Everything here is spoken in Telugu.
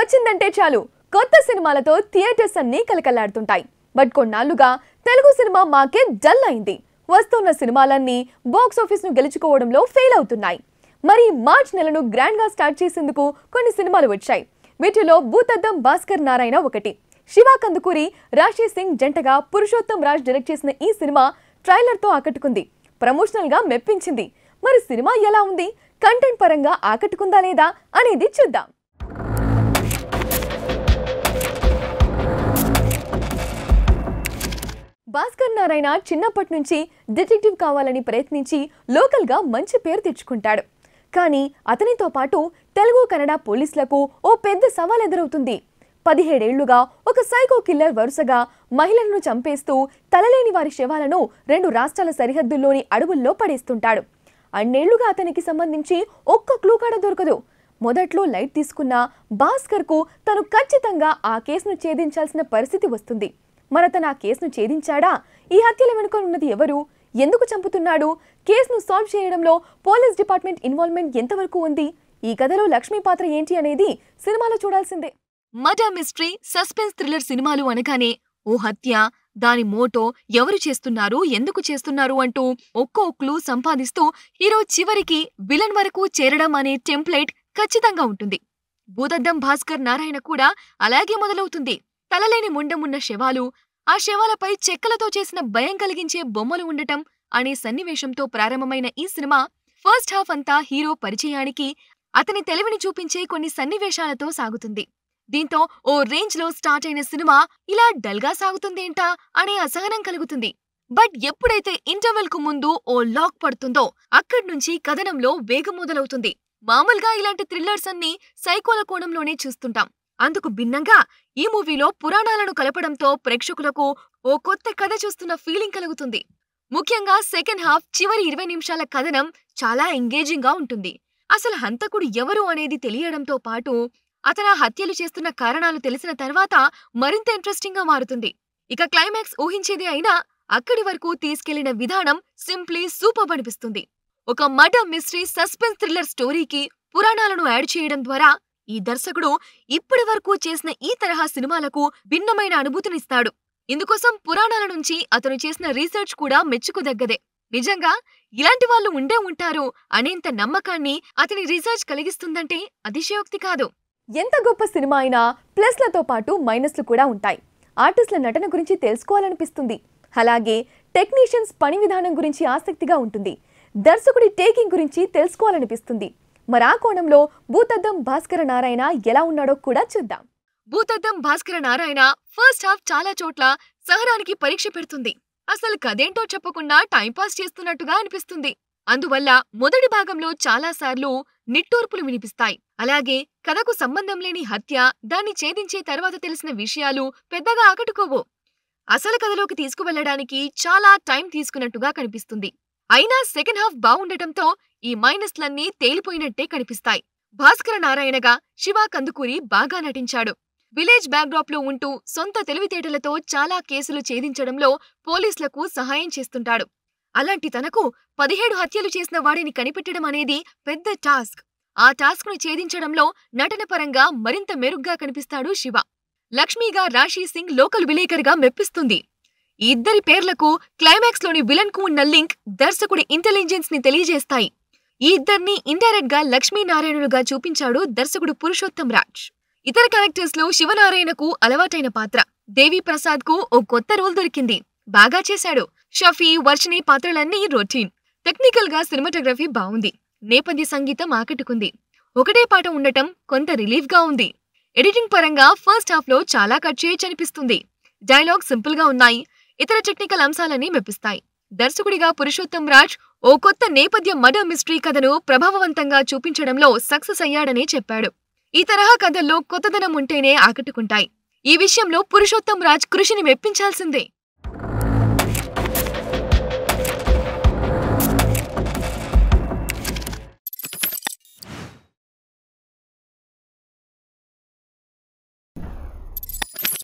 వచ్చిందంటే చాలు కొత్త సినిమాలతో థియేటర్స్ అన్నీ కలకలాడుతుంటాయి. బట్ కొన్నాళ్లుగా తెలుగు సినిమా మార్కెట్ డల్ అయింది. వస్తున్న సినిమాలన్నీ బాక్స్ ఆఫీస్ ను గెలుచుకోవడంలో ఫెయిల్ అవుతున్నాయి. మరి మార్చ్ నెలను గ్రాండ్ గా స్టార్ట్ చేసేందుకు కొన్ని సినిమాలు వచ్చాయి. వీటిలో భూతద్దం భాస్కర్ నారాయణ ఒకటి. శివ కందుకూరి, రాశి సింగ్ జంటగా పురుషోత్తం రాజ్ డైరెక్ట్ చేసిన ఈ సినిమా ట్రైలర్ తో ఆకట్టుకుంది, ప్రమోషనల్ గా మెప్పించింది. మరి సినిమా ఎలా ఉంది, కంటెంట్ పరంగా ఆకట్టుకుందా లేదా అనేది చూద్దాం. భాస్కర్ నారాయణ చిన్నప్పటి నుంచి డిటెక్టివ్ కావాలని ప్రయత్నించి లోకల్ గా మంచి పేరు తెచ్చుకుంటాడు. కానీ అతనితో పాటు తెలుగు కన్నడ పోలీసులకు ఓ పెద్ద సవాల్ ఎదురవుతుంది. 17 ఏళ్లుగా ఒక సైకో కిల్లర్ వరుసగా మహిళలను చంపేస్తూ తలలేని వారి శవాలను 2 రాష్ట్రాల సరిహద్దుల్లోని అడవుల్లో పడేస్తుంటాడు. అన్నేళ్లుగా అతనికి సంబంధించి ఒక్క క్లూ కూడా దొరకదు. మొదట్లో లైట్ తీసుకున్న భాస్కర్ కు తను ఖచ్చితంగా ఆ కేసును ఛేదించాల్సిన పరిస్థితి వస్తుంది. మరతను ఆ కేసును ఛేదించాడా? ఈ హత్యల వెనుక ఉన్నది ఎవరు? ఎందుకు చంపుతున్నాడు? కేసును సాల్వ్ చేయడంలో పోలీస్ డిపార్ట్మెంట్ ఇన్వాల్వ్మెంట్ ఎంతవరకు ఉంది? ఈ కథలో లక్ష్మీ పాత్ర ఏంటి అనేది సినిమాలో చూడాల్సిందే. మర్డర్ మిస్టరీ, సస్పెన్స్ థ్రిల్లర్ సినిమాలు అనగానే ఓ హత్య, దాని మోటో, ఎవరు చేస్తున్నారు, ఎందుకు చేస్తున్నారు అంటూ ఒక్కో క్లూ సంపాదిస్తూ హీరో చివరికి విలన్ వరకు చేరడం అనే టెంప్లెట్ ఖచ్చితంగా ఉంటుంది. భూతద్దం భాస్కర్ నారాయణ కూడా అలాగే మొదలవుతుంది. తలలేని ముండమున్న శవాలు, ఆ శవాలపై చెక్కలతో చేసిన భయం కలిగించే బొమ్మలు ఉండటం అనే సన్నివేశంతో ప్రారంభమైన ఈ సినిమా ఫస్ట్ హాఫ్ అంతా హీరో పరిచయానికి, అతని తెలివిని చూపించే కొన్ని సన్నివేశాలతో సాగుతుంది. దీంతో ఓ రేంజ్ లో స్టార్ట్ అయిన సినిమా ఇలా డల్గా సాగుతుందేంటా అనే అసహనం కలుగుతుంది. బట్ ఎప్పుడైతే ఇంటర్వెల్ కు ముందు ఓ లాక్ పడుతుందో అక్కడ్నుంచి కథనంలో వేగం మొదలవుతుంది. మామూలుగా ఇలాంటి థ్రిల్లర్స్ అన్ని సైకోల కోణంలోనే చూస్తుంటాం. అందుకు భిన్నంగా ఈ మూవీలో పురాణాలను కలపడంతో ప్రేక్షకులకు ఓ కొత్త కథ చూస్తున్న ఫీలింగ్ కలుగుతుంది. ముఖ్యంగా సెకండ్ హాఫ్ చివరి 20 నిమిషాల కథనం చాలా ఎంగేజింగ్ గా ఉంటుంది. అసలు హంతకుడు ఎవరు అనేది తెలియడంతో పాటు అతను హత్యలు చేస్తున్న కారణాలు తెలిసిన తర్వాత మరింత ఇంట్రెస్టింగ్ గా మారుతుంది. ఇక క్లైమాక్స్ ఊహించేది అయినా అక్కడి వరకు తీసుకెళ్లిన విధానం సింప్లీ సూపర్ అనిపిస్తుంది. ఒక మర్డర్ మిస్టరీ సస్పెన్స్ థ్రిల్లర్ స్టోరీకి పురాణాలను యాడ్ చేయడం ద్వారా ఈ దర్శకుడు ఇప్పటి వరకు చేసిన ఈ తరహా సినిమాలకు భిన్నమైన అనుభూతినిస్తాడు. ఇందుకోసం పురాణాల నుంచి అతను చేసిన రీసెర్చ్ కూడా మెచ్చుకోదగ్గదే. నిజంగా ఇలాంటి వాళ్ళు ఉండే ఉంటారు అనేంత నమ్మకాన్ని అతని రీసెర్చ్ కలిగిస్తుందంటే అతిశయోక్తి కాదు. ఎంత గొప్ప సినిమా అయినా ప్లస్లతో పాటు మైనస్లు కూడా ఉంటాయి. ఆర్టిస్టుల నటన గురించి తెలుసుకోవాలనిపిస్తుంది. అలాగే టెక్నీషియన్స్ పని విధానం గురించి ఆసక్తిగా ఉంటుంది. దర్శకుడి టేకింగ్ గురించి తెలుసుకోవాలనిపిస్తుంది. మరి ఆ కోణంలో భూతద్దం భాస్కర నారాయణ ఎలా ఉన్నాడో కూడా చూద్దాం. భూతద్దం భాస్కర నారాయణ ఫస్ట్ హాఫ్ చాలా చోట్ల సహనానికి పరీక్ష పెడుతుంది. అసలు కదేంటో చెప్పకుండా టైంపాస్ చేస్తున్నట్టుగా అనిపిస్తుంది. అందువల్ల మొదటి భాగంలో చాలా సార్లు నిట్టూర్పులు వినిపిస్తాయి. అలాగే కథకు సంబంధం లేని హత్య, దాన్ని ఛేదించే తర్వాత తెలిసిన విషయాలు పెద్దగా ఆకట్టుకోవు. అసలు కథలోకి తీసుకువెళ్లడానికి చాలా టైం తీసుకున్నట్టుగా కనిపిస్తుంది. అయినా సెకండ్ హాఫ్ బావుండటంతో ఈ మైనస్లన్నీ తేలిపోయినట్టే కనిపిస్తాయి. భాస్కర నారాయణగా శివ కందుకూరి బాగా నటించాడు. విలేజ్ బ్యాక్డ్రాప్ లో ఉంటూ సొంత తెలివితేటలతో చాలా కేసులు ఛేదించడంలో పోలీసులకు సహాయం చేస్తుంటాడు. అలాంటి తనకు 17 హత్యలు చేసిన వాడిని కనిపెట్టడం అనేది పెద్ద టాస్క్. ఆ టాస్క్ ను ఛేదించడంలో నటన పరంగా మరింత మెరుగ్గా కనిపిస్తాడు శివ. లక్ష్మీగా రాశి సింగ్ లోకల్ విలేకర్ గా మెప్పిస్తుంది. ఈ ఇద్దరి పేర్లకు క్లైమాక్స్ లోని విలన్ కు ఉన్న లింక్ దర్శకుడి ఇంటెలిజెన్స్ ని తెలియజేస్తాయి. ఈ ఇద్దరిని ఇండైరెక్ట్ గా లక్ష్మీనారాయణులుగా చూపించాడు దర్శకుడు పురుషోత్తం రాజ్. ఇతర క్యారెక్టర్స్ లో శివనారాయణకు అలవాటైన పాత్ర, దేవి ప్రసాద్ కు ఓ కొత్త రోల్ దొరికింది. బాగా చేశాడు. షఫీ, వర్షిణి పాత్రలన్నీ రొటీన్. టెక్నికల్ గా సినిమాటోగ్రఫీ బావుంది. నేపథ్య సంగీతం ఆకట్టుకుంది. ఒకటే పాట ఉండటం కొంత రిలీఫ్ గా ఉంది. ఎడిటింగ్ పరంగా ఫస్ట్ హాఫ్ లో చాలా కట్ చేయొచ్చనిపిస్తుంది. డైలాగ్ సింపుల్ గా ఉన్నాయి. ఇతర టెక్నికల్ అంశాలన్నీ మెప్పిస్తాయి. దర్శకుడిగా పురుషోత్తం రాజ్ ఓ కొత్త నేపథ్య మర్డర్ మిస్టరీ కథను ప్రభావవంతంగా చూపించడంలో సక్సెస్ అయ్యాడనే చెప్పాడు. ఈ తరహా కథల్లో కొత్తదనం ఉంటేనే ఆకట్టుకుంటాయి. ఈ విషయంలో పురుషోత్తం రాజ్ కృషిని మెప్పించాల్సిందే.